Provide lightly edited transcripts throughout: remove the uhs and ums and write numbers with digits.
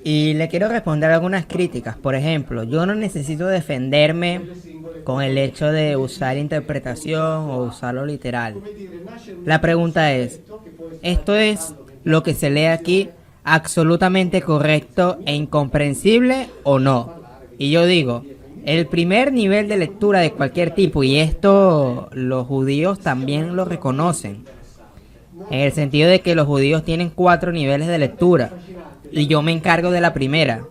Y le quiero responder algunas críticas. Por ejemplo, yo no necesito defenderme con el hecho de usar interpretación o usarlo literal. La pregunta es, ¿esto es lo que se lee aquí absolutamente correcto e incomprensible o no? Y yo digo, el primer nivel de lectura de cualquier tipo, y esto los judíos también lo reconocen, en el sentido de que los judíos tienen 4 niveles de lectura, y yo me encargo de la primera.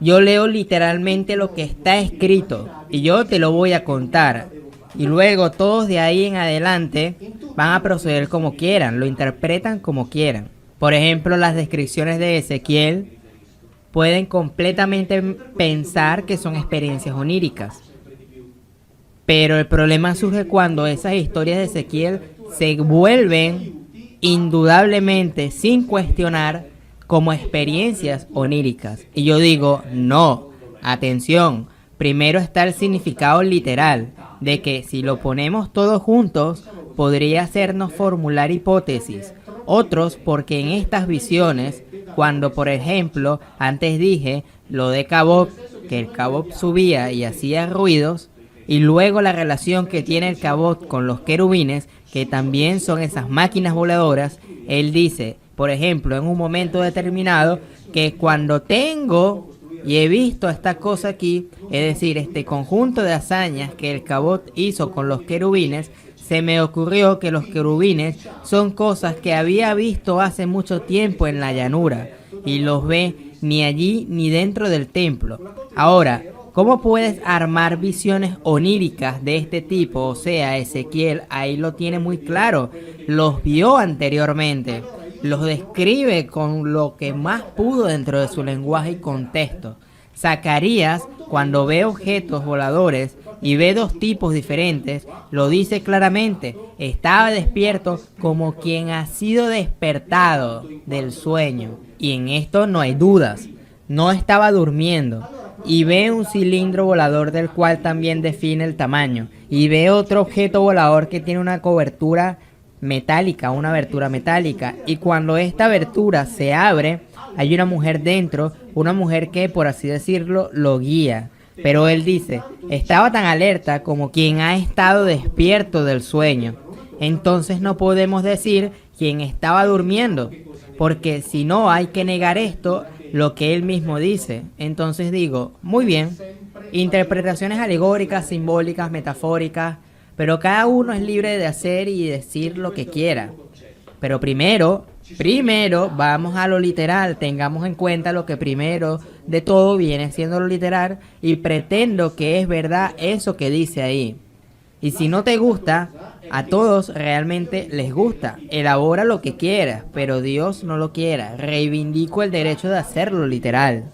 Yo leo literalmente lo que está escrito, y yo te lo voy a contar. Y luego todos de ahí en adelante van a proceder como quieran, lo interpretan como quieran. Por ejemplo, las descripciones de Ezequiel pueden completamente pensar que son experiencias oníricas. Pero el problema surge cuando esas historias de Ezequiel se vuelven indudablemente, sin cuestionar, como experiencias oníricas. Y yo digo, no, atención, primero está el significado literal, de que si lo ponemos todos juntos, podría hacernos formular hipótesis. Otros, porque en estas visiones, cuando por ejemplo, antes dije lo de Cabob, que el Cabob subía y hacía ruidos, y luego la relación que tiene el Cabob con los querubines, que también son esas máquinas voladoras, él dice, por ejemplo, en un momento determinado, que cuando tengo y he visto esta cosa aquí, es decir, este conjunto de hazañas que el Cabob hizo con los querubines, se me ocurrió que los querubines son cosas que había visto hace mucho tiempo en la llanura, y los ve ni allí ni dentro del templo. Ahora, ¿cómo puedes armar visiones oníricas de este tipo? O sea, Ezequiel ahí lo tiene muy claro, los vio anteriormente, los describe con lo que más pudo dentro de su lenguaje y contexto. Zacarías, cuando ve objetos voladores y ve dos tipos diferentes, lo dice claramente, estaba despierto como quien ha sido despertado del sueño. Y en esto no hay dudas, no estaba durmiendo. Y ve un cilindro volador del cual también define el tamaño. Y ve otro objeto volador que tiene una cobertura metálica, una abertura metálica. Y cuando esta abertura se abre, hay una mujer dentro, una mujer que, por así decirlo, lo guía. Pero él dice, estaba tan alerta como quien ha estado despierto del sueño. Entonces no podemos decir quien estaba durmiendo, porque si no hay que negar esto, lo que él mismo dice. Entonces digo, muy bien, interpretaciones alegóricas, simbólicas, metafóricas, pero cada uno es libre de hacer y decir lo que quiera. Pero primero vamos a lo literal, tengamos en cuenta lo que primero de todo viene siendo lo literal y pretendo que es verdad eso que dice ahí. Y si no te gusta, a todos realmente les gusta, elabora lo que quieras, pero Dios no lo quiera, reivindico el derecho de hacerlo literal,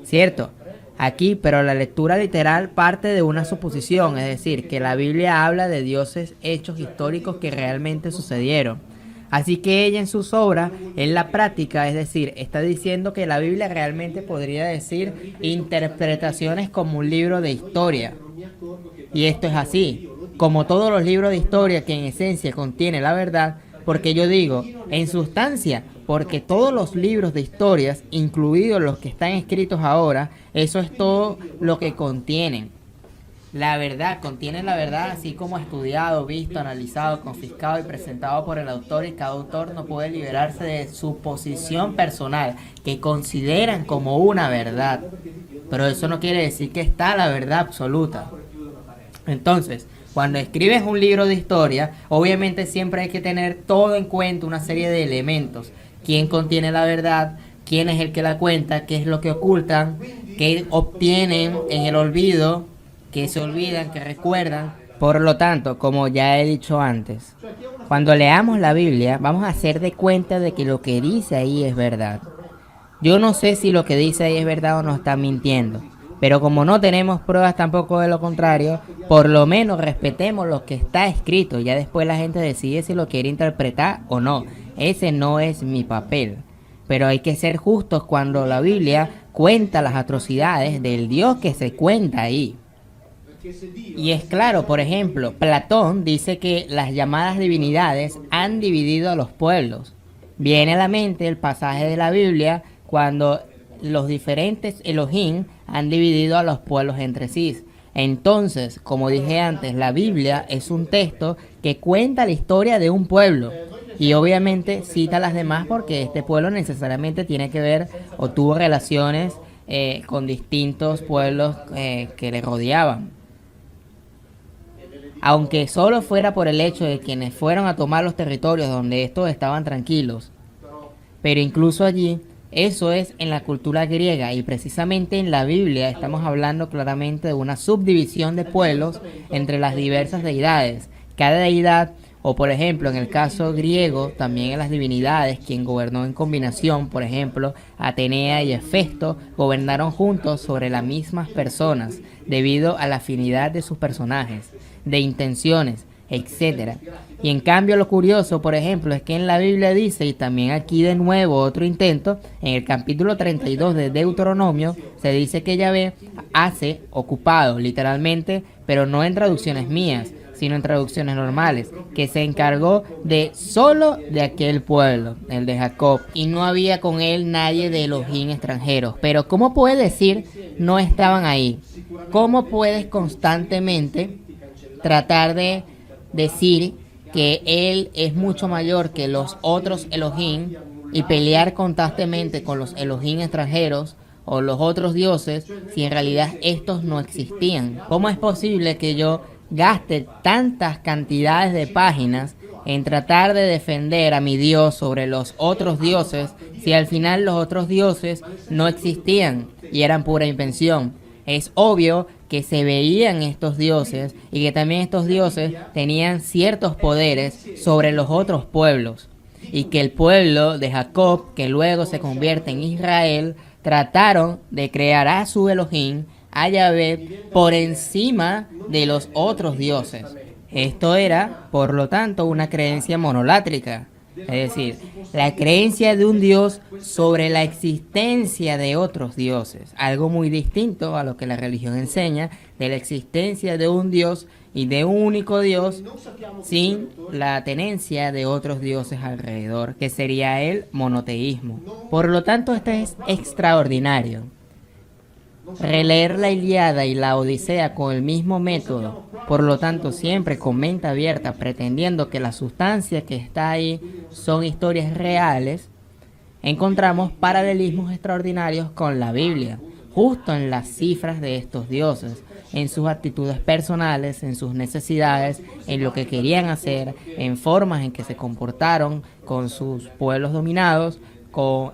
¿cierto? Aquí, pero la lectura literal parte de una suposición, es decir, que la Biblia habla de dioses hechos históricos que realmente sucedieron. Así que ella en sus obras, en la práctica, es decir, está diciendo que la Biblia realmente podría decir interpretaciones como un libro de historia. Y esto es así, como todos los libros de historia que en esencia contiene la verdad, porque yo digo, en sustancia, porque todos los libros de historias, incluidos los que están escritos ahora, eso es todo lo que contienen. La verdad, contienen la verdad así como estudiado, visto, analizado, confiscado y presentado por el autor, y cada autor no puede liberarse de su posición personal, que consideran como una verdad. Pero eso no quiere decir que está la verdad absoluta. Entonces, cuando escribes un libro de historia, obviamente siempre hay que tener todo en cuenta, una serie de elementos. ¿Quién contiene la verdad? ¿Quién es el que la cuenta? ¿Qué es lo que ocultan? ¿Qué obtienen en el olvido? ¿Qué se olvidan? ¿Qué recuerdan? Por lo tanto, como ya he dicho antes, cuando leamos la Biblia, vamos a hacer de cuenta de que lo que dice ahí es verdad. Yo no sé si lo que dice ahí es verdad o nos está mintiendo. Pero como no tenemos pruebas tampoco de lo contrario, por lo menos respetemos lo que está escrito. Ya después la gente decide si lo quiere interpretar o no. Ese no es mi papel. Pero hay que ser justos cuando la Biblia cuenta las atrocidades del Dios que se cuenta ahí. Y es claro, por ejemplo, Platón dice que las llamadas divinidades han dividido a los pueblos. Viene a la mente el pasaje de la Biblia cuando los diferentes Elohim han dividido a los pueblos entre sí. Entonces, como dije antes, la Biblia es un texto que cuenta la historia de un pueblo y obviamente cita a las demás porque este pueblo necesariamente tiene que ver o tuvo relaciones con distintos pueblos que le rodeaban. Aunque solo fuera por el hecho de quienes fueron a tomar los territorios donde estos estaban tranquilos. Pero incluso allí, eso es en la cultura griega y precisamente en la Biblia estamos hablando claramente de una subdivisión de pueblos entre las diversas deidades. Cada deidad, o por ejemplo en el caso griego, también en las divinidades, quien gobernó en combinación, por ejemplo, Atenea y Hefesto, gobernaron juntos sobre las mismas personas, debido a la afinidad de sus personajes, de intenciones, etcétera. Y en cambio lo curioso, por ejemplo, es que en la Biblia dice, y también aquí de nuevo otro intento, en el capítulo 32 de Deuteronomio, se dice que Yahvé hace ocupado, literalmente, pero no en traducciones mías, sino en traducciones normales, que se encargó de solo de aquel pueblo, el de Jacob, y no había con él nadie de Elohim extranjeros. Pero ¿cómo puedes decir no estaban ahí? ¿Cómo puedes constantemente tratar de decir que él es mucho mayor que los otros Elohim y pelear constantemente con los Elohim extranjeros o los otros dioses si en realidad estos no existían? ¿Cómo es posible que yo gaste tantas cantidades de páginas en tratar de defender a mi Dios sobre los otros dioses si al final los otros dioses no existían y eran pura invención? Es obvio que se veían estos dioses y que también estos dioses tenían ciertos poderes sobre los otros pueblos y que el pueblo de Jacob, que luego se convierte en Israel, trataron de crear a su Elohim, a Yahvé, por encima de los otros dioses. Esto era, por lo tanto, una creencia monolátrica, es decir, la creencia de un dios sobre la existencia de otros dioses, algo muy distinto a lo que la religión enseña de la existencia de un dios y de un único dios sin la tenencia de otros dioses alrededor, que sería el monoteísmo. Por lo tanto, esto es extraordinario. Releer la Ilíada y la Odisea con el mismo método, por lo tanto siempre con mente abierta, pretendiendo que la sustancia que está ahí son historias reales, encontramos paralelismos extraordinarios con la Biblia, justo en las cifras de estos dioses, en sus actitudes personales, en sus necesidades, en lo que querían hacer, en formas en que se comportaron con sus pueblos dominados,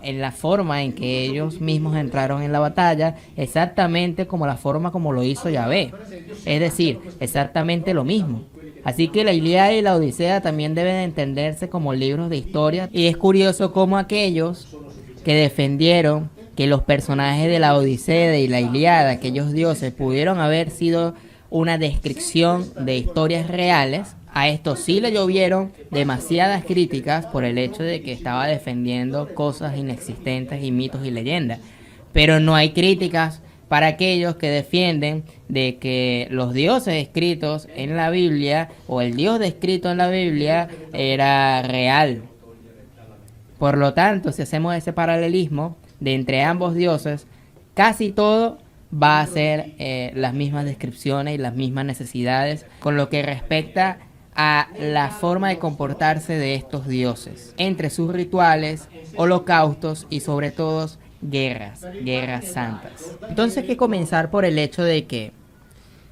en la forma en que ellos mismos entraron en la batalla, exactamente como la forma como lo hizo Yahvé, es decir, exactamente lo mismo. Así que la Ilíada y la Odisea también deben entenderse como libros de historia, y es curioso cómo aquellos que defendieron que los personajes de la Odisea y la Ilíada, aquellos dioses, pudieron haber sido una descripción de historias reales, a esto sí le llovieron demasiadas críticas por el hecho de que estaba defendiendo cosas inexistentes y mitos y leyendas. Pero no hay críticas para aquellos que defienden de que los dioses escritos en la Biblia o el Dios descrito en la Biblia era real. Por lo tanto, si hacemos ese paralelismo de entre ambos dioses, casi todo va a ser las mismas descripciones y las mismas necesidades con lo que respecta a la forma de comportarse de estos dioses, entre sus rituales, holocaustos y sobre todo guerras santas. Entonces hay que comenzar por el hecho de que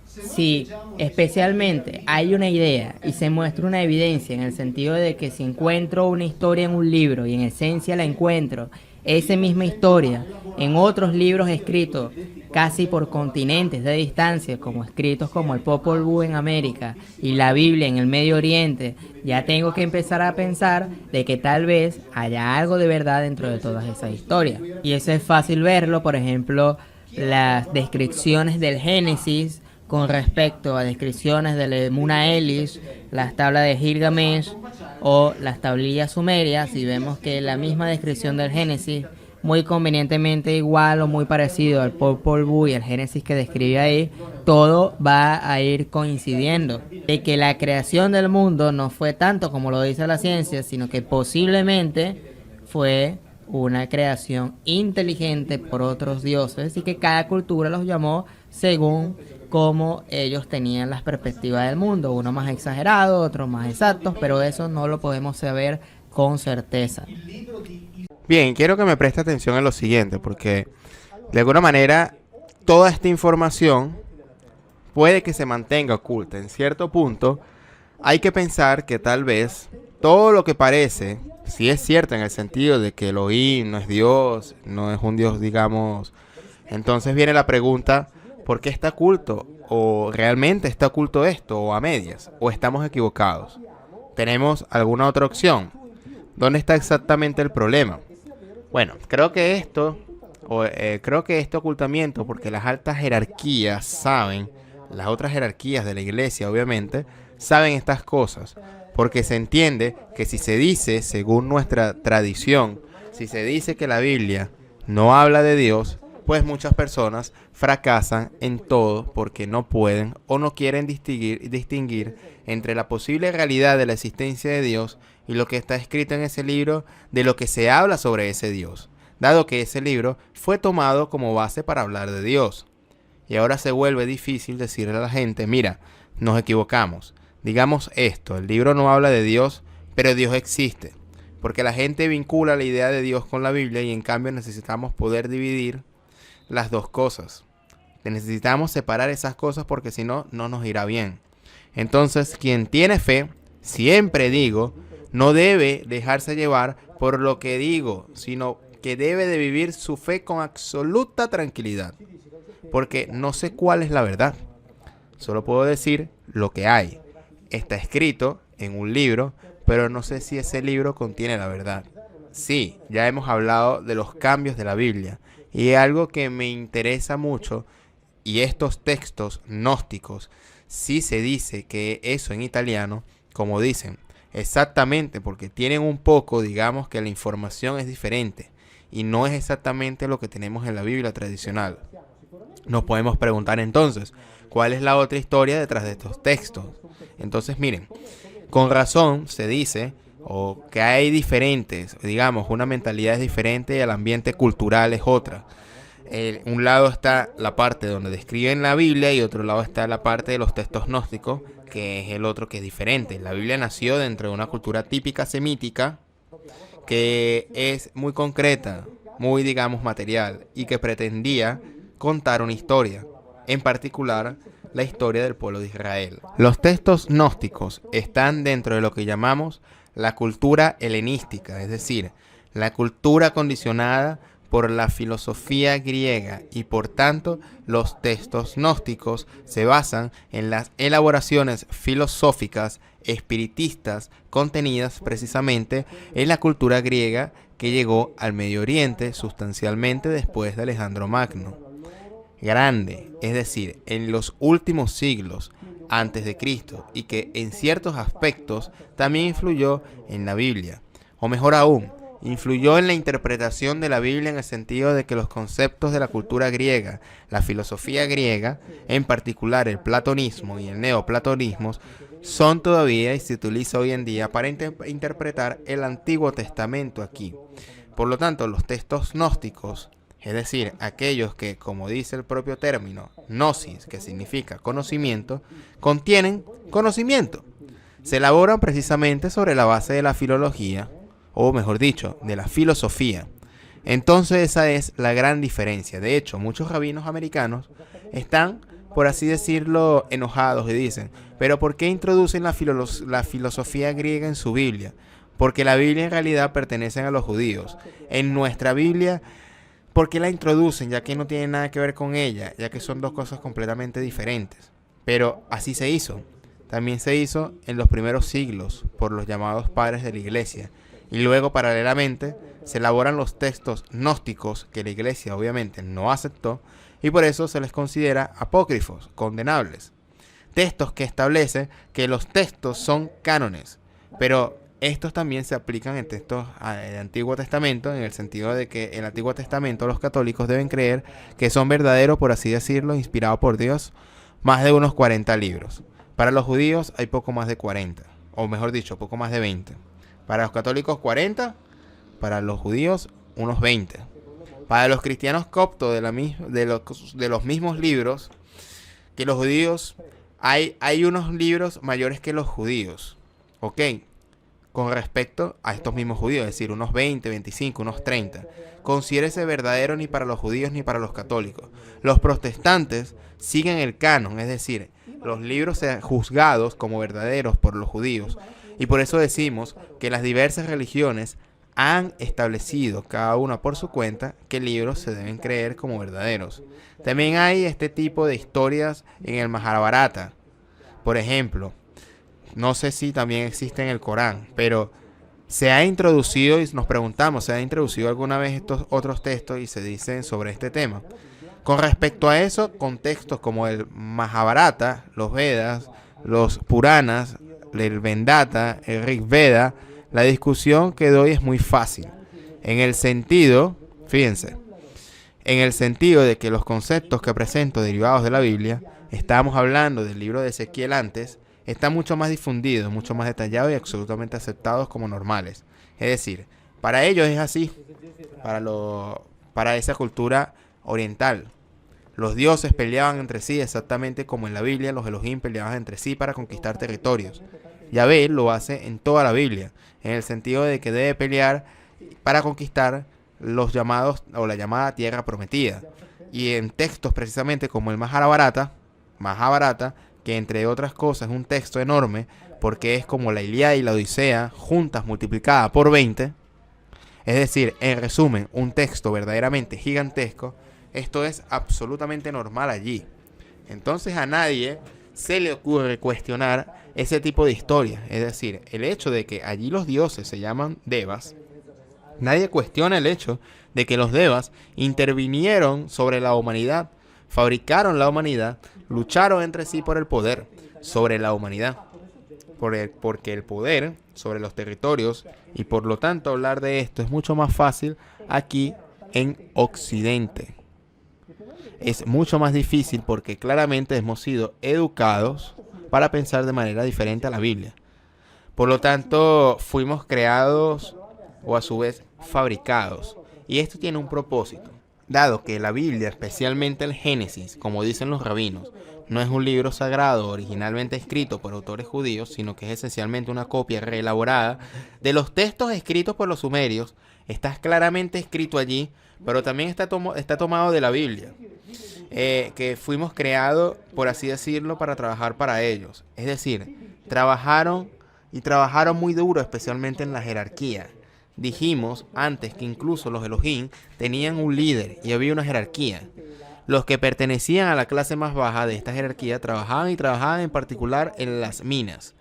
si especialmente hay una idea y se muestra una evidencia en el sentido de que si encuentro una historia en un libro y en esencia la encuentro esa misma historia en otros libros escritos casi por continentes de distancia, como escritos como el Popol Vuh en América y la Biblia en el Medio Oriente, ya tengo que empezar a pensar de que tal vez haya algo de verdad dentro de todas esas historias. Y eso es fácil verlo, por ejemplo, las descripciones del Génesis con respecto a descripciones del Emuna Elish, las tablas de Gilgamesh o las tablillas sumerias, y vemos que la misma descripción del Génesis, muy convenientemente igual o muy parecido al Popol Vuh y el Génesis que describe ahí, todo va a ir coincidiendo. De que la creación del mundo no fue tanto como lo dice la ciencia, sino que posiblemente fue una creación inteligente por otros dioses y que cada cultura los llamó según cómo ellos tenían las perspectivas del mundo, uno más exagerado, otro más exactos, pero eso no lo podemos saber con certeza. Bien, quiero que me preste atención en lo siguiente, porque de alguna manera toda esta información puede que se mantenga oculta. En cierto punto, hay que pensar que tal vez todo lo que parece, si es cierto en el sentido de que Elohim no es Dios, no es un Dios, digamos, entonces viene la pregunta, ¿por qué está oculto? ¿O realmente está oculto esto? ¿O a medias? ¿O estamos equivocados? ¿Tenemos alguna otra opción? ¿Dónde está exactamente el problema? Bueno, creo que este ocultamiento, porque las altas jerarquías saben, las otras jerarquías de la iglesia obviamente, saben estas cosas, porque se entiende que si se dice, según nuestra tradición, si se dice que la Biblia no habla de Dios, pues muchas personas fracasan en todo porque no pueden o no quieren distinguir entre la posible realidad de la existencia de Dios y lo que está escrito en ese libro de lo que se habla sobre ese Dios, dado que ese libro fue tomado como base para hablar de Dios. Y ahora se vuelve difícil decirle a la gente, mira, nos equivocamos, digamos esto, el libro no habla de Dios, pero Dios existe, porque la gente vincula la idea de Dios con la Biblia y en cambio necesitamos poder dividir las dos cosas. Necesitamos separar esas cosas porque si no, no nos irá bien. Entonces, quien tiene fe, siempre digo, no debe dejarse llevar por lo que digo, sino que debe de vivir su fe con absoluta tranquilidad. Porque no sé cuál es la verdad. Solo puedo decir lo que hay. Está escrito en un libro, pero no sé si ese libro contiene la verdad. Sí, ya hemos hablado de los cambios de la Biblia. Y algo que me interesa mucho, y estos textos gnósticos, sí se dice que eso en italiano, como dicen, exactamente porque tienen un poco, digamos que la información es diferente y no es exactamente lo que tenemos en la Biblia tradicional. Nos podemos preguntar entonces, ¿cuál es la otra historia detrás de estos textos? Entonces miren, con razón se dice o que hay diferentes, digamos, una mentalidad es diferente y el ambiente cultural es otra. Un lado está la parte donde describen la Biblia y otro lado está la parte de los textos gnósticos, que es el otro que es diferente. La Biblia nació dentro de una cultura típica semítica que es muy concreta, muy, digamos, material y que pretendía contar una historia, en particular la historia del pueblo de Israel. Los textos gnósticos están dentro de lo que llamamos la cultura helenística, es decir, la cultura condicionada por la filosofía griega y por tanto los textos gnósticos se basan en las elaboraciones filosóficas espiritistas contenidas precisamente en la cultura griega que llegó al Medio Oriente sustancialmente después de Alejandro Magno. Grande, es decir, en los últimos siglos antes de Cristo y que en ciertos aspectos también influyó en la Biblia, o mejor aún, influyó en la interpretación de la Biblia en el sentido de que los conceptos de la cultura griega, la filosofía griega, en particular el platonismo y el neoplatonismo, son todavía y se utiliza hoy en día para interpretar el Antiguo Testamento aquí. Por lo tanto, los textos gnósticos, es decir, aquellos que, como dice el propio término, gnosis, que significa conocimiento, contienen conocimiento. Se elaboran precisamente sobre la base de la filología, o mejor dicho, de la filosofía. Entonces esa es la gran diferencia. De hecho, muchos rabinos americanos están, por así decirlo, enojados y dicen, ¿pero por qué introducen la filosofía griega en su Biblia? Porque la Biblia en realidad pertenece a los judíos. En nuestra Biblia, ¿por qué la introducen? Ya que no tiene nada que ver con ella, ya que son dos cosas completamente diferentes. Pero así se hizo. También se hizo en los primeros siglos por los llamados padres de la iglesia. Y luego, paralelamente, se elaboran los textos gnósticos que la iglesia obviamente no aceptó y por eso se les considera apócrifos, condenables. Textos que establecen que los textos son cánones, pero estos también se aplican en textos del Antiguo Testamento, en el sentido de que en el Antiguo Testamento los católicos deben creer que son verdaderos, por así decirlo, inspirados por Dios, más de unos 40 libros. Para los judíos hay poco más de 40, o mejor dicho, poco más de 20. Para los católicos 40, para los judíos unos 20. Para los cristianos coptos de los mismos libros que los judíos, hay unos libros mayores que los judíos, ¿ok? Con respecto a estos mismos judíos, es decir, unos 20, 25, unos 30. Considérese verdadero ni para los judíos ni para los católicos. Los protestantes siguen el canon, es decir, los libros sean juzgados como verdaderos por los judíos. Y por eso decimos que las diversas religiones han establecido, cada una por su cuenta, qué libros se deben creer como verdaderos. También hay este tipo de historias en el Mahabharata. Por ejemplo, no sé si también existe en el Corán, pero se ha introducido, y nos preguntamos, ¿se ha introducido alguna vez estos otros textos y se dicen sobre este tema? Con respecto a eso, contextos como el Mahabharata, los Vedas, los Puranas, el Vendata, el Rig Veda, la discusión que doy es muy fácil. En el sentido, fíjense, en el sentido de que los conceptos que presento derivados de la Biblia, estábamos hablando del libro de Ezequiel antes, están mucho más difundidos, mucho más detallados y absolutamente aceptados como normales. Es decir, para ellos es así, para esa cultura oriental. Los dioses peleaban entre sí exactamente como en la Biblia los Elohim peleaban entre sí para conquistar territorios. Yahvé lo hace en toda la Biblia, en el sentido de que debe pelear para conquistar los llamados o la llamada tierra prometida. Y en textos precisamente como el Mahabharata, que entre otras cosas es un texto enorme porque es como la Ilíada y la Odisea juntas multiplicada por 20, es decir, en resumen, un texto verdaderamente gigantesco. Esto es absolutamente normal allí. Entonces a nadie se le ocurre cuestionar ese tipo de historias. Es decir, el hecho de que allí los dioses se llaman devas, nadie cuestiona el hecho de que los devas intervinieron sobre la humanidad, fabricaron la humanidad, lucharon entre sí por el poder sobre la humanidad. Porque el poder sobre los territorios, y por lo tanto hablar de esto es mucho más fácil aquí en Occidente. Es mucho más difícil porque claramente hemos sido educados para pensar de manera diferente a la Biblia. Por lo tanto, fuimos creados o a su vez fabricados. Y esto tiene un propósito. Dado que la Biblia, especialmente el Génesis, como dicen los rabinos, no es un libro sagrado originalmente escrito por autores judíos, sino que es esencialmente una copia reelaborada de los textos escritos por los sumerios, está claramente escrito allí, pero también está tomado de la Biblia. Que fuimos creados, por así decirlo, para trabajar para ellos. Es decir, trabajaron muy duro, especialmente en la jerarquía. Dijimos antes que incluso los Elohim tenían un líder y había una jerarquía. Los que pertenecían a la clase más baja de esta jerarquía trabajaban en particular en las minas.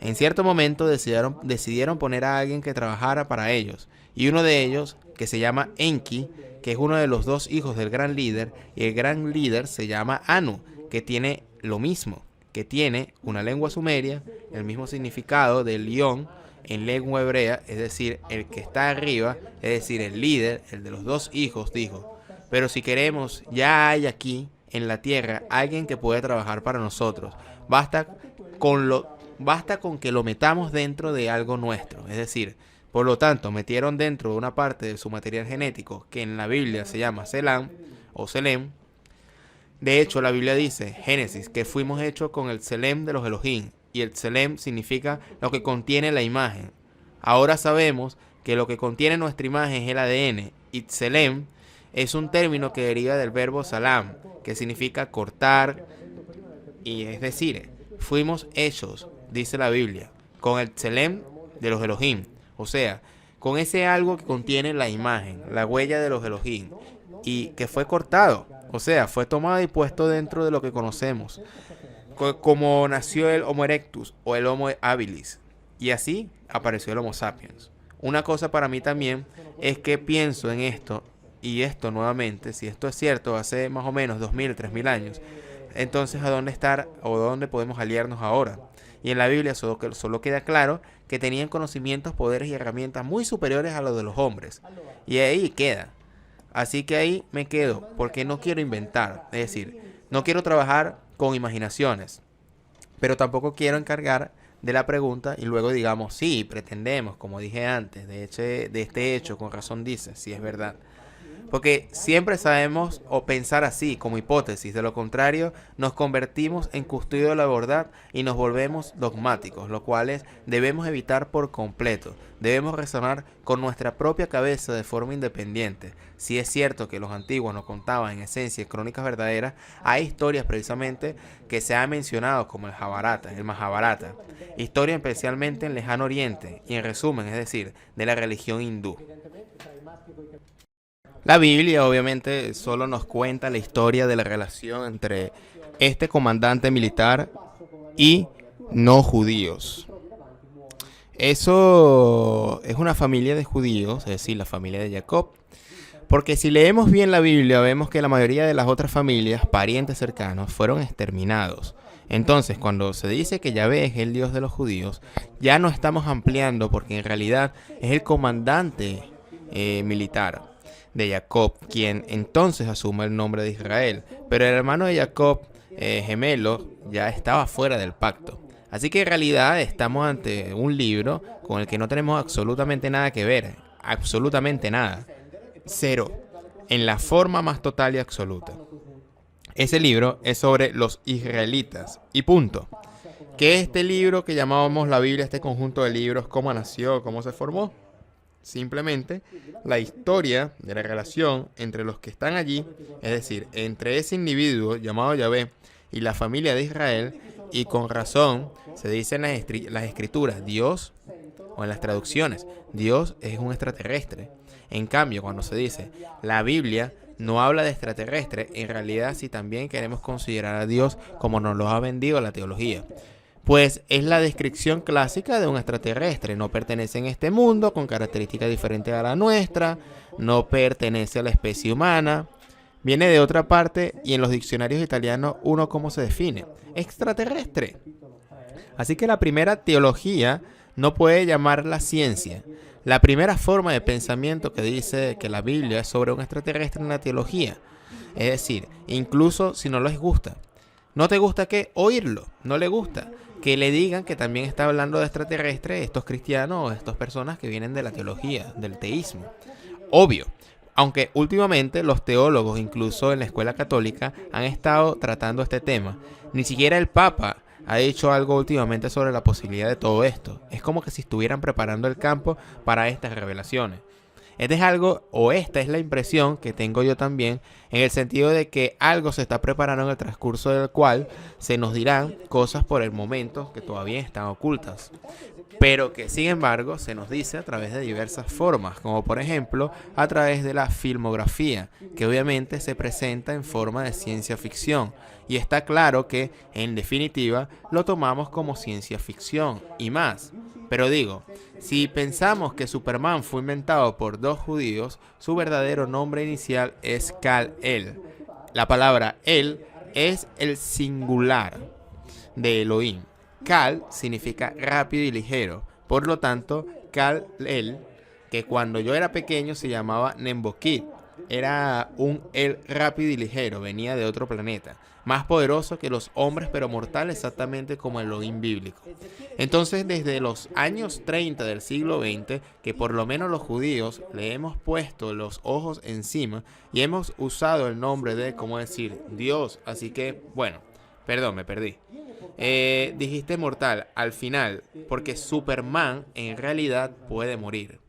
En cierto momento decidieron poner a alguien que trabajara para ellos. Y uno de ellos, que se llama Enki, que es uno de los dos hijos del gran líder, y el gran líder se llama Anu, que tiene lo mismo, que tiene una lengua sumeria, el mismo significado de león en lengua hebrea, es decir, el que está arriba, es decir, el líder, el de los dos hijos, dijo, pero si queremos, ya hay aquí en la tierra alguien que puede trabajar para nosotros, basta con que lo metamos dentro de algo nuestro, es decir, por lo tanto, metieron dentro de una parte de su material genético, que en la Biblia se llama Selam o Selem. De hecho, la Biblia dice, Génesis, que fuimos hechos con el Selem de los Elohim, y el Selem significa lo que contiene la imagen. Ahora sabemos que lo que contiene nuestra imagen es el ADN, y Selem es un término que deriva del verbo salam, que significa cortar, y es decir, fuimos hechos, dice la Biblia, con el Selem de los Elohim. O sea, con ese algo que contiene la imagen, la huella de los Elohim, y que fue cortado, o sea, fue tomado y puesto dentro de lo que conocemos, como nació el Homo erectus o el Homo habilis, y así apareció el Homo sapiens. Una cosa para mí también es que pienso en esto, y esto nuevamente, si esto es cierto, hace más o menos 2000, 3000 años, entonces ¿a dónde estar o dónde podemos aliarnos ahora? Y en la Biblia solo queda claro que tenían conocimientos, poderes y herramientas muy superiores a los de los hombres. Y ahí queda. Así que ahí me quedo, porque no quiero inventar. Es decir, no quiero trabajar con imaginaciones, pero tampoco quiero encargar de la pregunta y luego digamos, sí, pretendemos, como dije antes, de este hecho, con razón dice, si es verdad. Porque siempre sabemos o pensar así, como hipótesis. De lo contrario, nos convertimos en custodio de la verdad y nos volvemos dogmáticos, lo cual debemos evitar por completo. Debemos razonar con nuestra propia cabeza de forma independiente. Si es cierto que los antiguos nos contaban en esencia crónicas verdaderas, hay historias precisamente que se han mencionado como el Mahabharata, historia especialmente en Lejano Oriente y en resumen, es decir, de la religión hindú. La Biblia obviamente solo nos cuenta la historia de la relación entre este comandante militar y no judíos. Eso es una familia de judíos, es decir, la familia de Jacob. Porque si leemos bien la Biblia vemos que la mayoría de las otras familias, parientes cercanos, fueron exterminados. Entonces, cuando se dice que Yahvé es el Dios de los judíos, ya no estamos ampliando porque en realidad es el comandante militar de Jacob, quien entonces asume el nombre de Israel, pero el hermano de Jacob, gemelo, ya estaba fuera del pacto. Así que en realidad estamos ante un libro con el que no tenemos absolutamente nada que ver, absolutamente nada, cero, en la forma más total y absoluta. Ese libro es sobre los israelitas y punto. ¿Qué es este libro que llamábamos la Biblia, este conjunto de libros? ¿Cómo nació? ¿Cómo se formó? Simplemente la historia de la relación entre los que están allí, es decir, entre ese individuo llamado Yahvé y la familia de Israel, y con razón se dice en las escrituras, Dios, o en las traducciones, Dios es un extraterrestre. En cambio, cuando se dice la Biblia no habla de extraterrestre, en realidad sí también queremos considerar a Dios como nos lo ha vendido la teología. Pues es la descripción clásica de un extraterrestre. No pertenece en este mundo, con características diferentes a la nuestra, no pertenece a la especie humana, viene de otra parte y en los diccionarios italianos uno cómo se define, extraterrestre. Así que la primera teología no puede llamarla ciencia. La primera forma de pensamiento que dice que la Biblia es sobre un extraterrestre en la teología. Es decir, incluso si no les gusta. ¿No te gusta qué? Oírlo. No le gusta que le digan que también está hablando de extraterrestres estos cristianos o estas personas que vienen de la teología, del teísmo. Obvio. Aunque últimamente los teólogos, incluso en la escuela católica, han estado tratando este tema. Ni siquiera el Papa ha dicho algo últimamente sobre la posibilidad de todo esto. Es como que si estuvieran preparando el campo para estas revelaciones. Este es algo, o esta es la impresión que tengo yo también, en el sentido de que algo se está preparando en el transcurso del cual se nos dirán cosas por el momento que todavía están ocultas, pero que sin embargo se nos dice a través de diversas formas, como por ejemplo a través de la filmografía, que obviamente se presenta en forma de ciencia ficción, y está claro que en definitiva lo tomamos como ciencia ficción y más. Pero digo, si pensamos que Superman fue inventado por dos judíos, su verdadero nombre inicial es Kal-El. La palabra El es el singular de Elohim. Kal significa rápido y ligero. Por lo tanto, Kal-El, que cuando yo era pequeño se llamaba Nembokid, era un El rápido y ligero, venía de otro planeta, más poderoso que los hombres pero mortal, exactamente como el Elohim bíblico. Entonces, desde los años 30 del siglo XX, que por lo menos los judíos le hemos puesto los ojos encima y hemos usado el nombre de, ¿cómo decir?, Dios. Así que, bueno, perdón, me perdí. Dijiste mortal al final, porque Superman en realidad puede morir.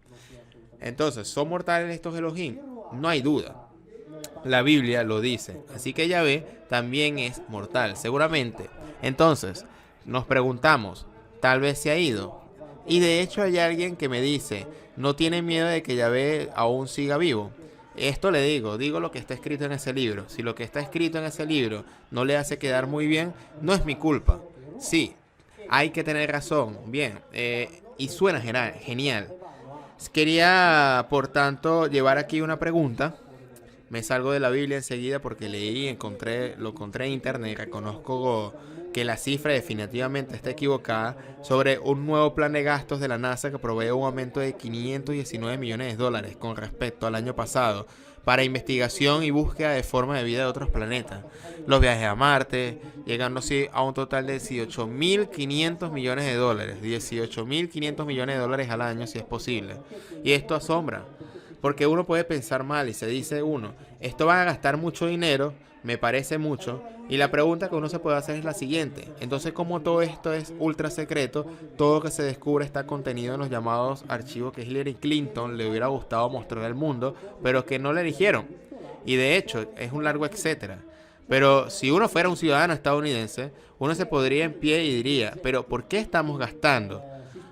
Entonces, ¿son mortales estos Elohim? No hay duda. La Biblia lo dice. Así que Yahvé también es mortal, seguramente. Entonces, nos preguntamos, tal vez se ha ido. Y de hecho hay alguien que me dice, no tiene miedo de que Yahvé aún siga vivo. Esto le digo lo que está escrito en ese libro. Si lo que está escrito en ese libro no le hace quedar muy bien, no es mi culpa. Sí, hay que tener razón. Bien, y suena genial. Quería, por tanto, llevar aquí una pregunta. Me salgo de la Biblia enseguida porque leí, lo encontré en internet y reconozco que la cifra definitivamente está equivocada sobre un nuevo plan de gastos de la NASA que provee un aumento de $519 millones con respecto al año pasado para investigación y búsqueda de forma de vida de otros planetas. Los viajes a Marte, llegando así a un total de 18.500 millones de dólares. 18.500 millones de dólares al año si es posible. Y esto asombra, porque uno puede pensar mal y se dice uno, esto va a gastar mucho dinero, me parece mucho, y la pregunta que uno se puede hacer es la siguiente. Entonces, como todo esto es ultra secreto, todo lo que se descubre está contenido en los llamados archivos que Hillary Clinton le hubiera gustado mostrar al mundo, pero que no le eligieron. Y de hecho, es un largo etcétera. Pero si uno fuera un ciudadano estadounidense, uno se podría en pie y diría, pero ¿por qué estamos gastando?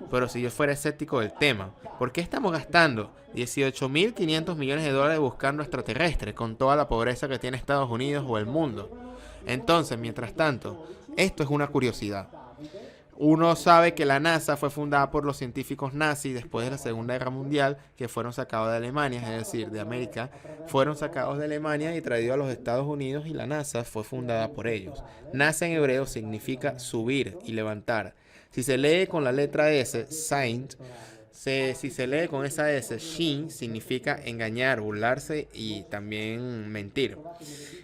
Pero si yo fuera escéptico del tema, ¿por qué estamos gastando 18.500 millones de dólares buscando extraterrestres con toda la pobreza que tiene Estados Unidos o el mundo? Entonces, mientras tanto, esto es una curiosidad. Uno sabe que la NASA fue fundada por los científicos nazis después de la Segunda Guerra Mundial, que fueron sacados de Alemania, es decir, de América, fueron sacados de Alemania y traídos a los Estados Unidos, y la NASA fue fundada por ellos. NASA en hebreo significa subir y levantar. Si se lee con la letra S, Saint, si se lee con esa S, Shin, significa engañar, burlarse y también mentir.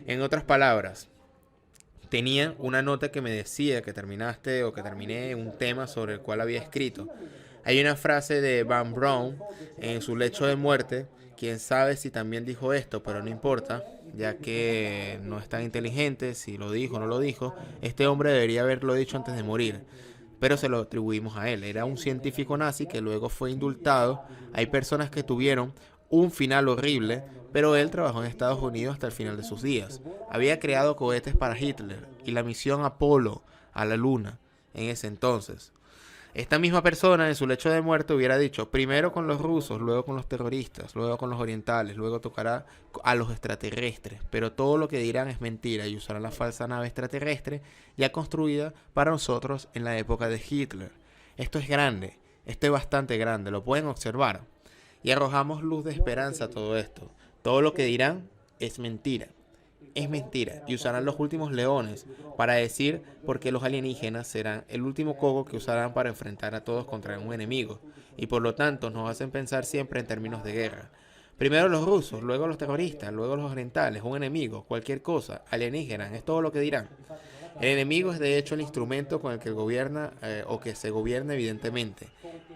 En otras palabras, tenía una nota que me decía que terminaste o que terminé un tema sobre el cual había escrito. Hay una frase de Van Braun en su lecho de muerte, quién sabe si también dijo esto, pero no importa, ya que no es tan inteligente, si lo dijo o no lo dijo, este hombre debería haberlo dicho antes de morir. Pero se lo atribuimos a él. Era un científico nazi que luego fue indultado. Hay personas que tuvieron un final horrible, pero él trabajó en Estados Unidos hasta el final de sus días. Había creado cohetes para Hitler y la misión Apolo a la Luna en ese entonces. Esta misma persona en su lecho de muerte hubiera dicho, primero con los rusos, luego con los terroristas, luego con los orientales, luego tocará a los extraterrestres, pero todo lo que dirán es mentira y usarán la falsa nave extraterrestre ya construida para nosotros en la época de Hitler. Esto es grande, esto es bastante grande, lo pueden observar. Y arrojamos luz de esperanza a todo esto. Todo lo que dirán es mentira. Es mentira, y usarán los últimos leones para decir por qué los alienígenas serán el último coco que usarán para enfrentar a todos contra un enemigo, y por lo tanto nos hacen pensar siempre en términos de guerra. Primero los rusos, luego los terroristas, luego los orientales, un enemigo, cualquier cosa, alienígenas, es todo lo que dirán. El enemigo es de hecho el instrumento con el que gobierna o que se gobierna evidentemente.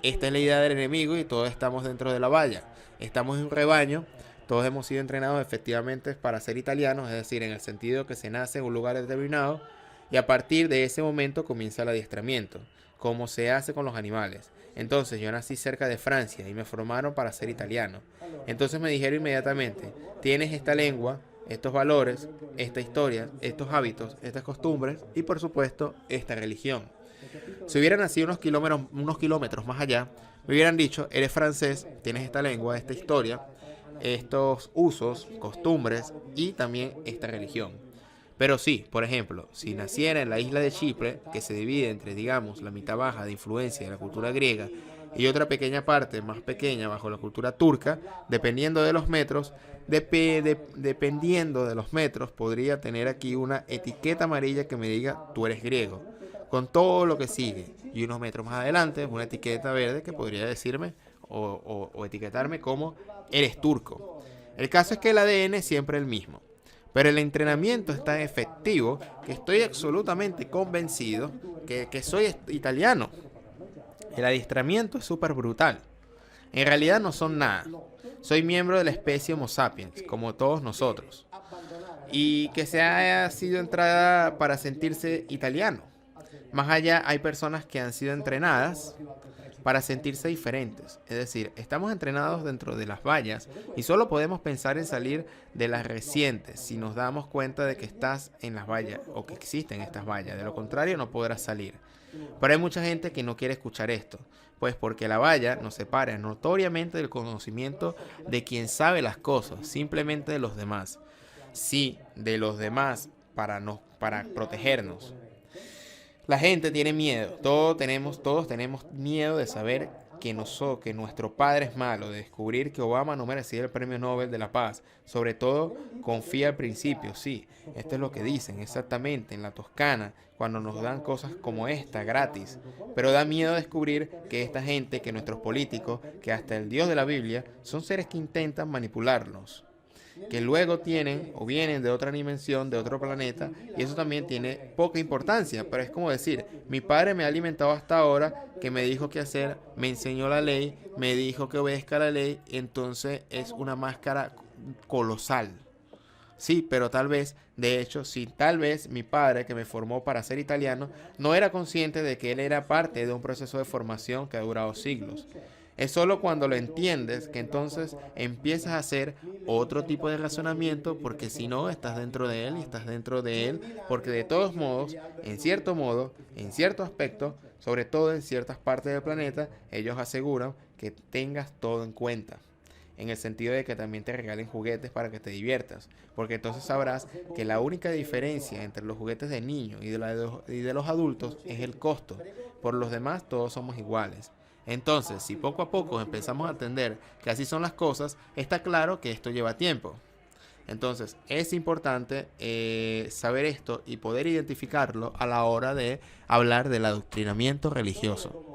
Esta es la idea del enemigo y todos estamos dentro de la valla. Estamos en un rebaño. Todos hemos sido entrenados efectivamente para ser italianos, es decir, en el sentido que se nace en un lugar determinado y a partir de ese momento comienza el adiestramiento, como se hace con los animales. Entonces yo nací cerca de Francia y me formaron para ser italiano. Entonces me dijeron inmediatamente, tienes esta lengua, estos valores, esta historia, estos hábitos, estas costumbres y por supuesto esta religión. Si hubiera nacido unos kilómetros más allá, me hubieran dicho, eres francés, tienes esta lengua, esta historia, estos usos, costumbres y también esta religión. Pero sí, por ejemplo, si naciera en la isla de Chipre, que se divide entre, digamos, la mitad baja de influencia de la cultura griega y otra pequeña parte más pequeña bajo la cultura turca, dependiendo de los metros, dependiendo de los metros, podría tener aquí una etiqueta amarilla que me diga, tú eres griego, con todo lo que sigue. Y unos metros más adelante, una etiqueta verde que podría decirme o etiquetarme como eres turco. El caso es que el ADN es siempre el mismo, pero el entrenamiento es tan efectivo que estoy absolutamente convencido que soy italiano. El adiestramiento es súper brutal. En realidad no son nada. Soy miembro de la especie Homo sapiens, como todos nosotros. Y que se haya sido entrada para sentirse italiano. Más allá hay personas que han sido entrenadas para sentirse diferentes. Es decir, estamos entrenados dentro de las vallas y solo podemos pensar en salir de las recientes si nos damos cuenta de que estás en las vallas o que existen estas vallas. De lo contrario, no podrás salir. Pero hay mucha gente que no quiere escuchar esto, pues porque la valla nos separa notoriamente del conocimiento de quien sabe las cosas, simplemente de los demás. Sí, de los demás para protegernos. La gente tiene miedo, todos tenemos miedo de saber que nuestro padre es malo, de descubrir que Obama no merecía el premio Nobel de la Paz. Sobre todo, confía al principio, sí, esto es lo que dicen exactamente en la Toscana, cuando nos dan cosas como esta gratis. Pero da miedo descubrir que esta gente, que nuestros políticos, que hasta el Dios de la Biblia, son seres que intentan manipularnos. que luego tienen o vienen de otra dimensión, de otro planeta, y eso también tiene poca importancia, pero es como decir, mi padre me ha alimentado hasta ahora, que me dijo qué hacer, me enseñó la ley, me dijo que obedezca la ley, entonces es una máscara colosal. Sí, pero tal vez, de hecho, si tal vez mi padre que me formó para ser italiano no era consciente de que él era parte de un proceso de formación que ha durado siglos. Es solo cuando lo entiendes que entonces empiezas a hacer otro tipo de razonamiento, porque si no, estás dentro de él y estás dentro de él, porque de todos modos, en cierto modo, en cierto aspecto, sobre todo en ciertas partes del planeta, ellos aseguran que tengas todo en cuenta. En el sentido de que también te regalen juguetes para que te diviertas, porque entonces sabrás que la única diferencia entre los juguetes de niños y de los adultos es el costo. Por los demás todos somos iguales. Entonces, si poco a poco empezamos a entender que así son las cosas, está claro que esto lleva tiempo. Entonces, es importante saber esto y poder identificarlo a la hora de hablar del adoctrinamiento religioso.